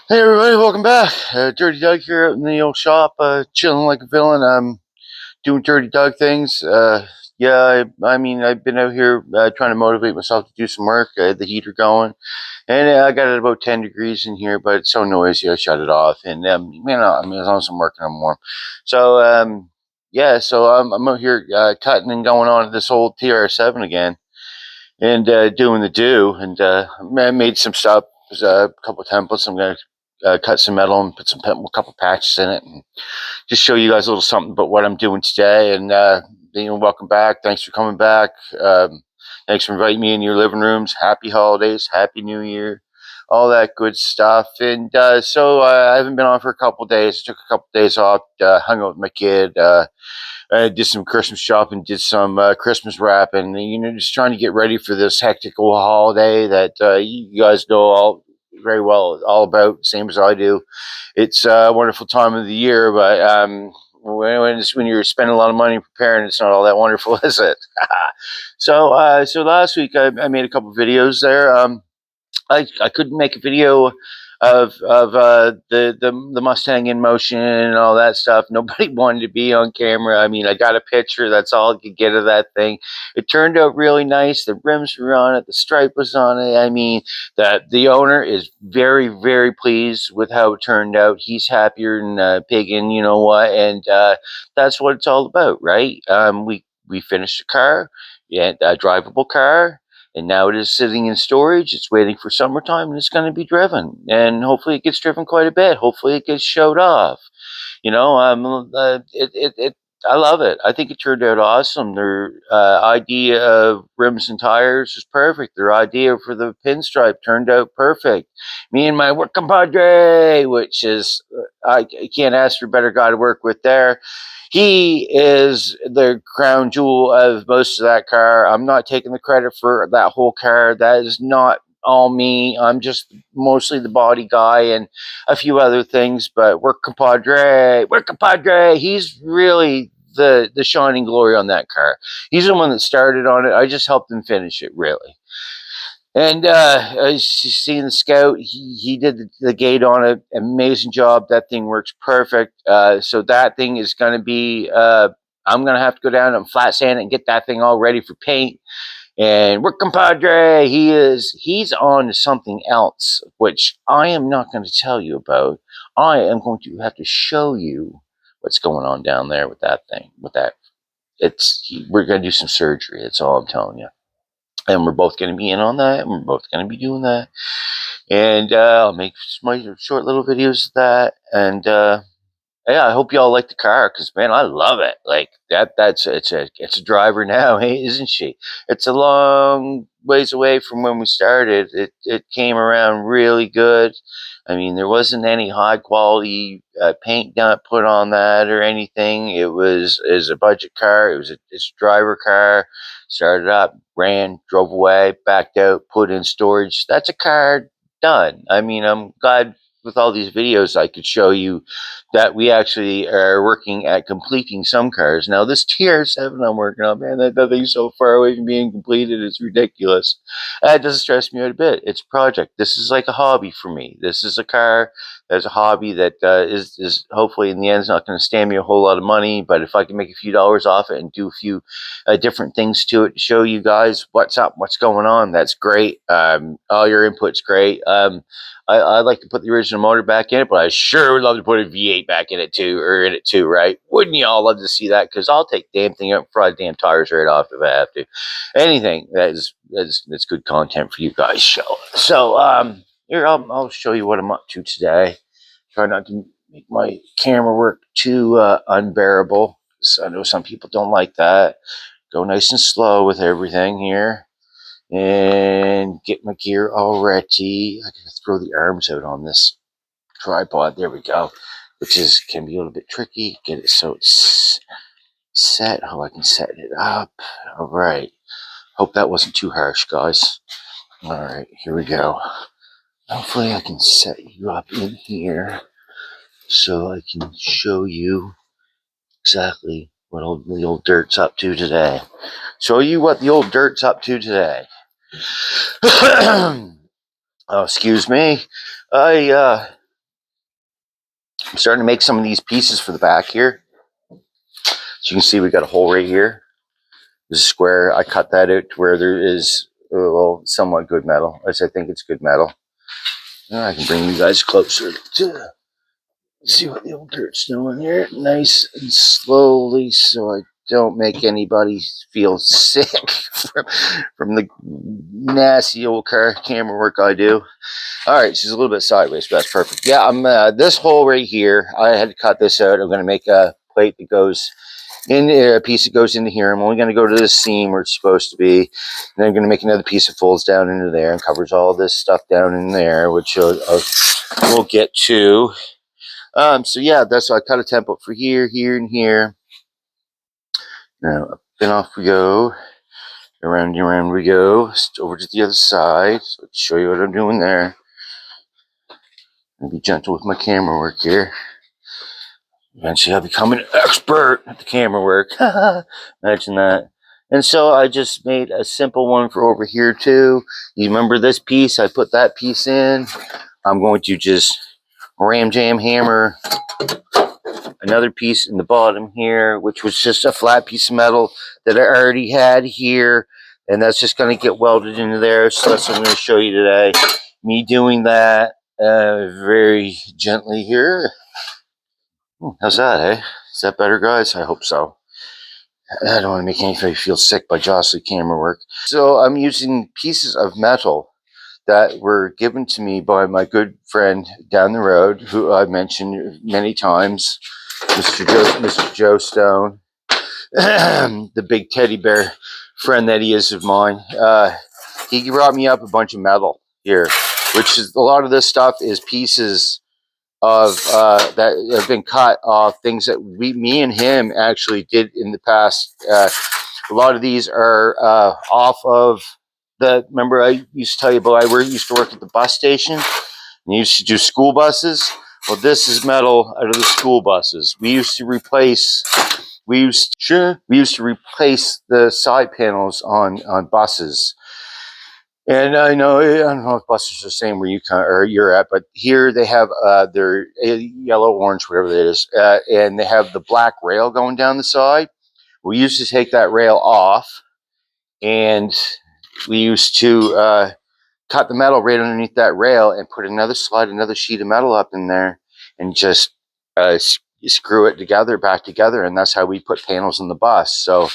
Hey everybody, welcome back. Dirty Doug here in the old shop, chilling like a villain. I'm doing Dirty Doug things. Yeah, I mean, I've been out here trying to motivate myself to do some work. I had the heater going, and I got it about 10 degrees in here, but it's so noisy, I shut it off. And I mean, as long as I'm working, I'm warm. So, yeah, so I'm out here cutting and going on this old TR7 again, and doing the do. And I made some stuff. There's a couple of templates. I'm gonna cut some metal and put a couple patches in it, and just show you guys a little something about what I'm doing today. And welcome back. Thanks for coming back. Thanks for inviting me in your living rooms. Happy holidays. Happy New Year. All that good stuff. And I haven't been on for a couple of days. I took a couple of days off. Hung out with my kid. I did some Christmas shopping, did some Christmas wrapping, just trying to get ready for this hectic old holiday that you guys know all very well all about, same as I do. It's a wonderful time of the year, but when you're spending a lot of money preparing, it's not all that wonderful, is it? So last week I made a couple of videos there. I couldn't make a video of the Mustang in motion and all that stuff. Nobody wanted to be on camera. I mean, I got a picture. That's all I could get of that thing. It turned out really nice. The rims were on it. The stripe was on it. I mean, that the owner is very, very pleased with how it turned out. He's happier than piggin, you know what? And that's what it's all about, right? We finished the car, yeah, a drivable car, and now it is sitting in storage. It's waiting for summertime, and it's going to be driven. And hopefully, it gets driven quite a bit. Hopefully, it gets showed off. It. I love it. I think it turned out awesome. Their idea of rims and tires is perfect. Their idea for the pinstripe turned out perfect. Me and my work compadre, which is I can't ask for a better guy to work with there. He is the crown jewel of most of that car. I'm not taking the credit for that whole car. That is not all me. I'm just mostly the body guy and a few other things. But work compadre. He's really the shining glory on that car. He's the one that started on it. I just helped him finish it, really. And as you see in the Scout, he did the gate on it. Amazing job. That thing works perfect. So that thing is going to be, I'm going to have to go down and flat sand it and get that thing all ready for paint. And work compadre, he's on to something else, which I am not going to tell you about. I am going to have to show you what's going on down there with that thing. We're going to do some surgery. That's all I'm telling you, and we're both going to be in on that, and we're both going to be doing that. And I'll make my short little videos of that. And yeah, I hope y'all like the car, because man, I love it. Like that. It's a driver now, hey, isn't she? It's a long ways away from when we started. It came around really good. I mean, there wasn't any high quality paint done put on that or anything. It was a budget car. It's a driver car. Started up, ran, drove away, backed out, put in storage. That's a car done. I mean, I'm glad with all these videos I could show you that we actually are working at completing some cars. Now, this TR7 I'm working on, man, that thing's so far away from being completed, it's ridiculous. That doesn't stress me out a bit. It's a project. This is like a hobby for me. This is a car that's a hobby that is hopefully in the end is not going to stand me a whole lot of money, but if I can make a few dollars off it and do a few different things to it to show you guys what's up, what's going on, that's great. All your input's great. I'd like to put the original motor back in it, but I sure would love to put a V8 back in it too, right? Wouldn't you all love to see that? Because I'll take the damn thing out, fry the damn tires right off if I have to. Anything that's good content for you guys. Here I'll show you what I'm up to today. Try not to make my camera work too unbearable, because I know some people don't like that. Go nice and slow with everything here and get my gear all ready. I gotta throw the arms out on this tripod. There we go. Can be a little bit tricky. Get it so it's set. How I can set it up. All right. Hope that wasn't too harsh, guys. All right, here we go. Hopefully I can set you up in here so I can show you exactly what the old dirt's up to today. Show you what the old dirt's up to today. Oh, excuse me. I I'm starting to make some of these pieces for the back here. So you can see we got a hole right here. This is square. I cut that out to where there is well, somewhat good metal, as I think it's good metal. Now I can bring you guys closer to see what the old dirt's doing here. Nice and slowly, so I don't make anybody feel sick from the nasty old camera work I do. All right, she's a little bit sideways, but that's perfect. Yeah, I'm this hole right here. I had to cut this out. I'm going to make a plate that goes in a piece that goes into here. I'm only going to go to the seam where it's supposed to be, and I'm going to make another piece that folds down into there and covers all this stuff down in there, which we'll get to. So yeah, that's why I cut a template for here, here, and here. Now up and off we go. Around and around we go. Over to the other side. So I can show you what I'm doing there. And be gentle with my camera work here. Eventually I'll become an expert at the camera work. Imagine that. And so I just made a simple one for over here too. You remember this piece? I put that piece in. I'm going to just ram jam hammer another piece in the bottom here, which was just a flat piece of metal that I already had here. And that's just going to get welded into there. So that's what I'm going to show you today. Me doing that very gently here. How's that, eh? Is that better, guys? I hope so. I don't want to make anybody feel sick by jostling camera work. So I'm using pieces of metal that were given to me by my good friend down the road, who I've mentioned many times, Mr. Joe Stone, the big teddy bear friend that he is of mine. He brought me up a bunch of metal here, which is a lot of this stuff is pieces of that have been cut off things that me and him actually did in the past. A lot of these are off of the. Remember, I used to tell you about I used to work at the bus station and used to do school buses. Well, this is metal out of the school buses. We used to replace the side panels on buses. And I don't know if buses are the same where you're at, but here they have their yellow, orange, whatever it is, and they have the black rail going down the side. We used to take that rail off, and we used to cut the metal right underneath that rail and put another sheet of metal up in there, and just screw it back together, and that's how we put panels in the bus. So